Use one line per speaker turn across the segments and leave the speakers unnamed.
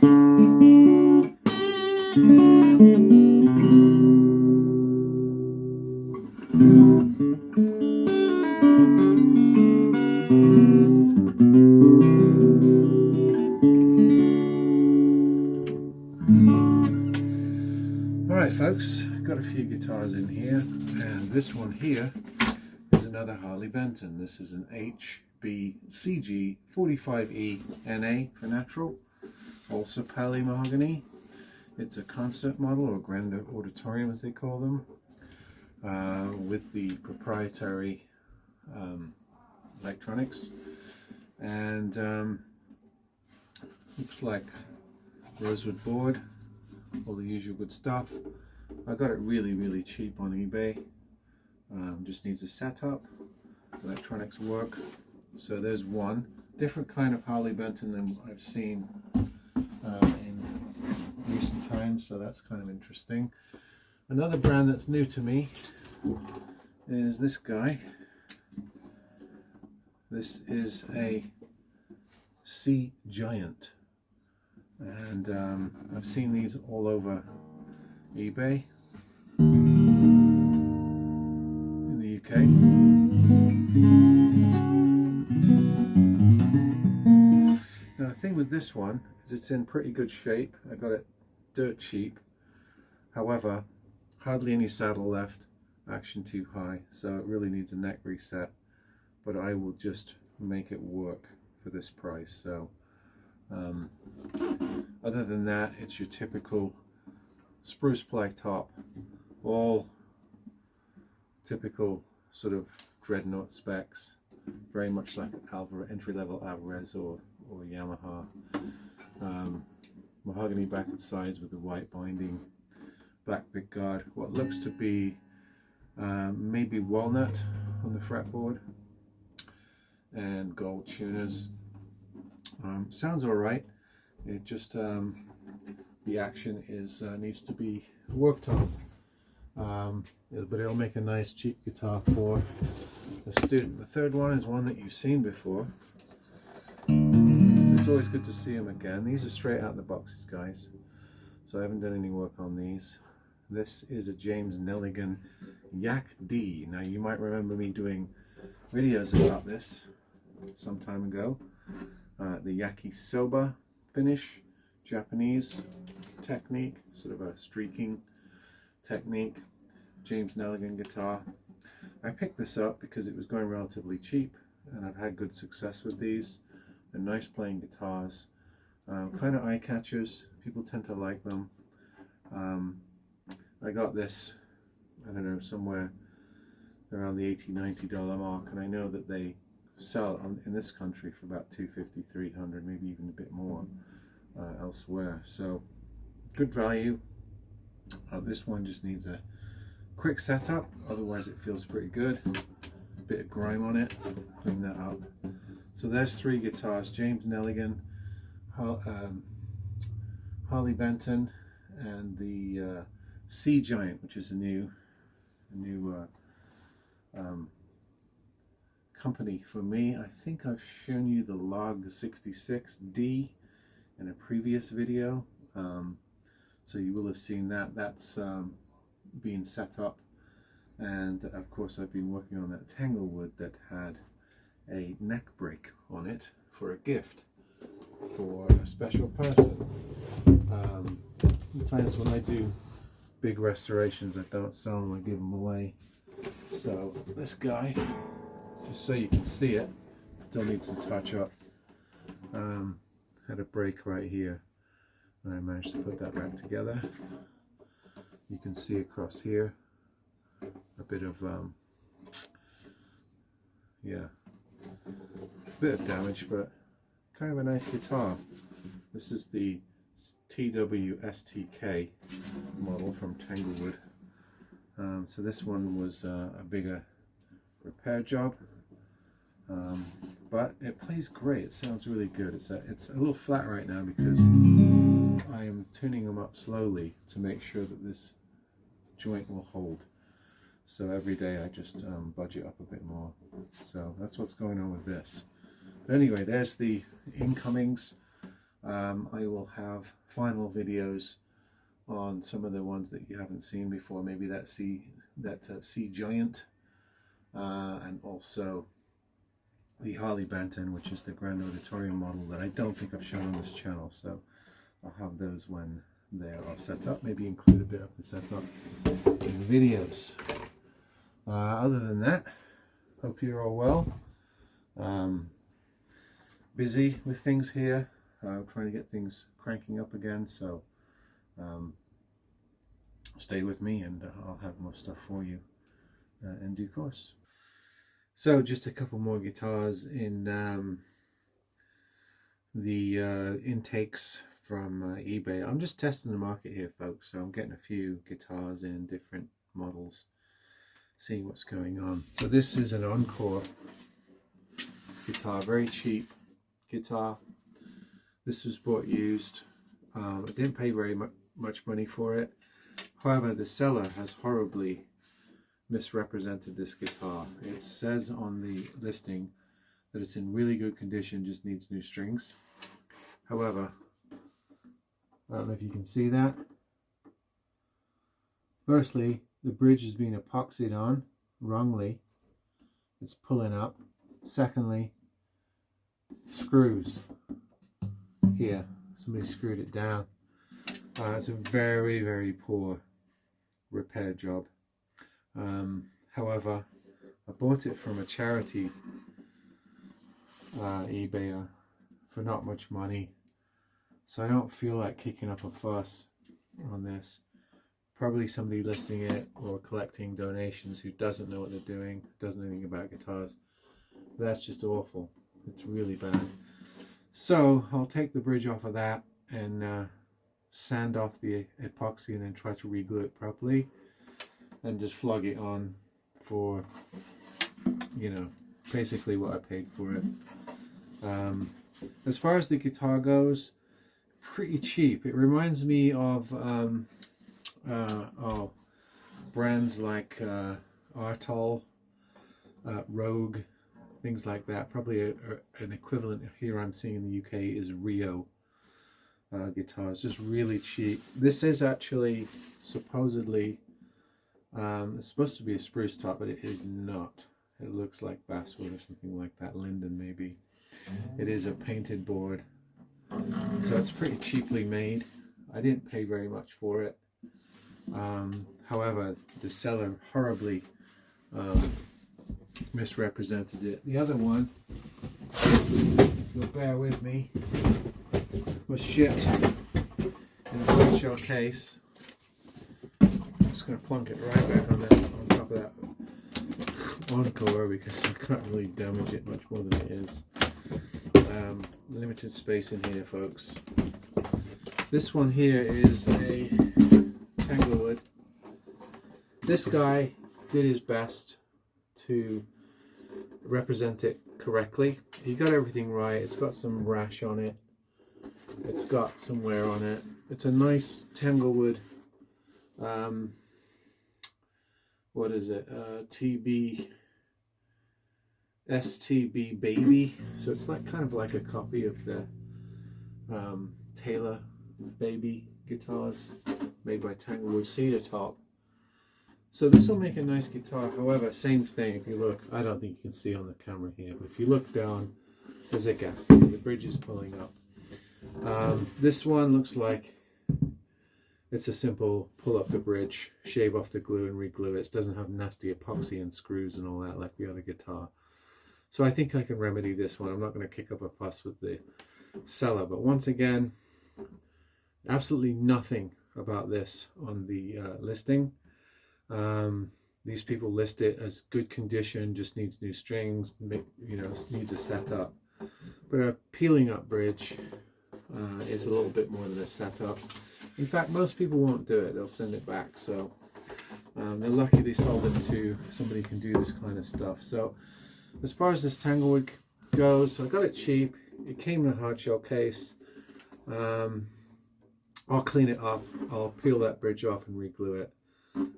Alright folks, got a few guitars in here, and this one here is another Harley Benton. This is an HBCG 45E NA for natural, also Pali mahogany. It's a concert model, or grand auditorium as they call them, with the proprietary electronics, and looks like rosewood board, all the usual good stuff. I got it really cheap on eBay. Just needs a setup, electronics work. So there's one different kind of Harley Benton than I've seen in recent times, so that's kind of interesting. Another brand that's new to me is this guy. This is a C.Giant, and I've seen these all over eBay in the UK. Now the thing with this one is it's in pretty good shape. I got it dirt cheap. However, hardly any saddle left, action too high, so it really needs a neck reset, but I will just make it work for this price. So other than that, it's your typical spruce ply top, all typical sort of dreadnought specs, very much like entry-level Alvarez or Yamaha. Mahogany back and sides with the white binding, black pickguard, what looks to be maybe walnut on the fretboard, and gold tuners. Sounds all right. It just the action is needs to be worked on, but it'll make a nice cheap guitar for a student. The third one is one that you've seen before. It's always good to see them again. These are straight out of the boxes, guys, so I haven't done any work on these. This is a James Nelligan Yak D. Now you might remember me doing videos about this some time ago. The yakisoba finish, Japanese technique, sort of a streaking technique, James Nelligan guitar. I picked this up because it was going relatively cheap, and I've had good success with these. They're nice playing guitars, kind of eye catchers. People tend to like them. I got this, I don't know, somewhere around the $80–90 mark, and I know that they sell in this country for about $250, $300, maybe even a bit more elsewhere. So good value. This one just needs a quick setup, otherwise it feels pretty good. A bit of grime on it, clean that up. So there's three guitars: James Nelligan, Harley Benton, and the C.Giant, which is a new company for me. I think I've shown you the Log 66D in a previous video, so you will have seen that. That's being set up, and of course I've been working on that Tanglewood that had a neck break on it for a gift for a special person. Sometimes when I do big restorations, I don't sell them, I give them away. So this guy, just so you can see it, still needs some touch up. Had a break right here, and I managed to put that back together. You can see across here a bit of damage, but kind of a nice guitar. This is the TWSTK model from Tanglewood. So this one was a bigger repair job, but it plays great. It sounds really good. It's a little flat right now because I am tuning them up slowly to make sure that this joint will hold. So every day I just budge it up a bit more. So that's what's going on with this. But anyway, there's the incomings. I will have final videos on some of the ones that you haven't seen before, maybe that C.Giant, and also the Harley Benton, which is the Grand Auditorium model that I don't think I've shown on this channel, so I'll have those when they're all set up, maybe include a bit of the setup in the videos. Other than that, hope you're all well. Busy with things here, trying to get things cranking up again, so stay with me and I'll have more stuff for you in due course. So just a couple more guitars in the intakes from eBay. I'm just testing the market here, folks, so I'm getting a few guitars in different models, seeing what's going on. So this is an Encore guitar, very cheap guitar. This was bought used. I didn't pay very much money for it. However, the seller has horribly misrepresented this guitar. It says on the listing that it's in really good condition, just needs new strings. However, I don't know if you can see that. Firstly, the bridge has been epoxied on wrongly. It's pulling up. Secondly, screws here. Somebody screwed it down. It's a very, very poor repair job. However, I bought it from a charity eBayer for not much money, so I don't feel like kicking up a fuss on this. Probably somebody listing it or collecting donations who doesn't know what they're doing, doesn't know anything about guitars. That's just awful. It's really bad. So I'll take the bridge off of that and sand off the epoxy and then try to re-glue it properly and just flog it on for, you know, basically what I paid for it. As far as the guitar goes, pretty cheap. It reminds me of brands like Artol, Rogue, things like that. Probably an equivalent here I'm seeing in the UK is Rio guitars, just really cheap. This is actually supposedly it's supposed to be a spruce top, but it is not. It looks like basswood or something like that, linden maybe. It is a painted board, so it's pretty cheaply made. I didn't pay very much for it. However, the seller horribly misrepresented it. The other one, you'll bear with me, was shipped in a hard shell case. I'm just going to plunk it right back on top of that Encore because I can't really damage it much more than it is. Limited space in here, folks. This one here is a Tanglewood. This guy did his best to represent it correctly. He got everything right. It's got some rash on it. It's got some wear on it. It's a nice Tanglewood. What is it? STB Baby. So it's like kind of like a copy of the Taylor Baby guitars made by Tanglewood, cedar top. So this will make a nice guitar. However, same thing. If you look, I don't think you can see on the camera here, but if you look down, there's a gap. The bridge is pulling up. This one looks like it's a simple pull up the bridge, shave off the glue and re-glue it. It doesn't have nasty epoxy and screws and all that like the other guitar. So I think I can remedy this one. I'm not going to kick up a fuss with the seller, but once again, absolutely nothing about this on the listing. These people list it as good condition, just needs new strings, you know, needs a setup. But a peeling up bridge is a little bit more than a setup. In fact, most people won't do it. They'll send it back. So they're lucky they sold it to somebody who can do this kind of stuff. So as far as this Tanglewood goes, I got it cheap. It came in a hard shell case. I'll clean it up. I'll peel that bridge off and re-glue it.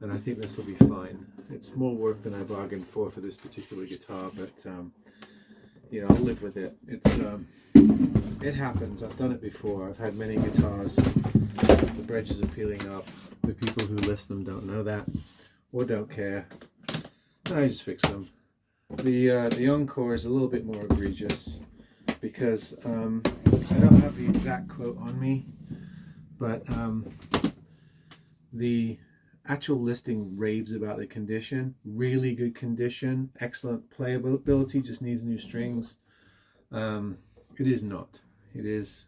And I think this will be fine. It's more work than I bargained for this particular guitar, but you know, I'll live with it. It's it happens. I've done it before. I've had many guitars, the bridges are peeling up. The people who list them don't know that or don't care. I just fix them. The Encore is a little bit more egregious because I don't have the exact quote on me, but the actual listing raves about the condition. Really good condition, excellent playability, just needs new strings. It is not. It is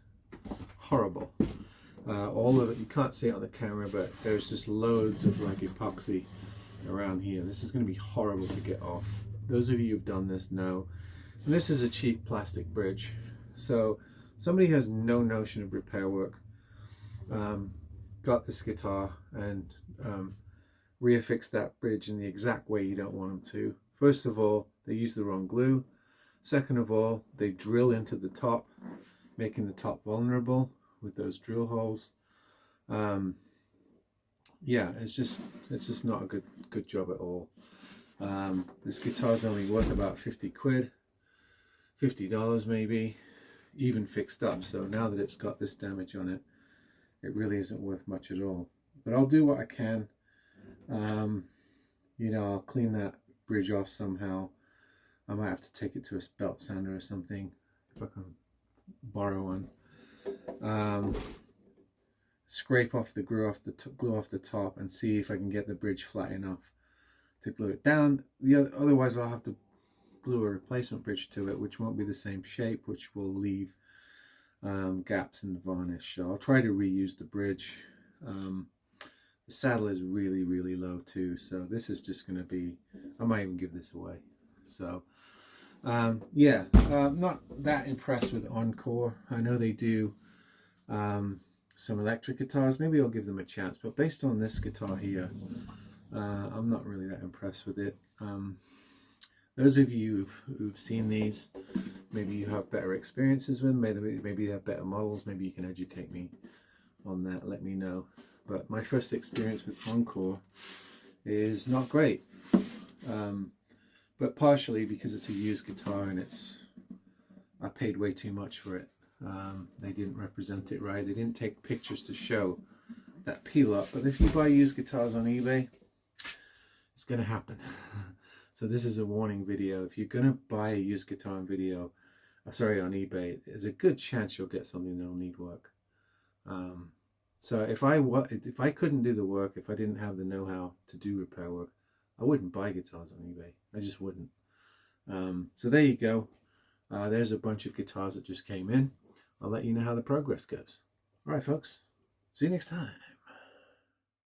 horrible. All of it, you can't see it on the camera, but there's just loads of like epoxy around here. This is going to be horrible to get off. Those of you who've done this know. And this is a cheap plastic bridge. So somebody has no notion of repair work got this guitar and reaffixed that bridge in the exact way you don't want them to. First of all, they use the wrong glue. Second of all, they drill into the top, making the top vulnerable with those drill holes. Yeah, it's just not a good job at all. This guitar's only worth about 50 quid, $50 maybe, even fixed up. So now that it's got this damage on it, it really isn't worth much at all. But I'll do what I can. You know, I'll clean that bridge off somehow. I might have to take it to a belt sander or something, if I can borrow one. Scrape off the glue off the top and see if I can get the bridge flat enough to glue it down. Otherwise I'll have to glue a replacement bridge to it, which won't be the same shape, which will leave gaps in the varnish. So I'll try to reuse the bridge. The saddle is really low too, so this is just going to be, I might even give this away. So yeah, not that impressed with Encore. I know they do some electric guitars. Maybe I'll give them a chance, but based on this guitar here, I'm not really that impressed with it. Those of you who've seen these, maybe you have better experiences with them, maybe they have better models, maybe you can educate me on that, let me know. But my first experience with Encore is not great. But partially because it's a used guitar and I paid way too much for it. They didn't represent it right. They didn't take pictures to show that peel up. But if you buy used guitars on eBay, it's going to happen. So this is a warning video. If you're going to buy a used guitar on on eBay, there's a good chance you'll get something that'll need work. So if I couldn't do the work, if I didn't have the know-how to do repair work, I wouldn't buy guitars on eBay. I just wouldn't. So there you go. There's a bunch of guitars that just came in. I'll let you know how the progress goes. All right, folks. See you next time.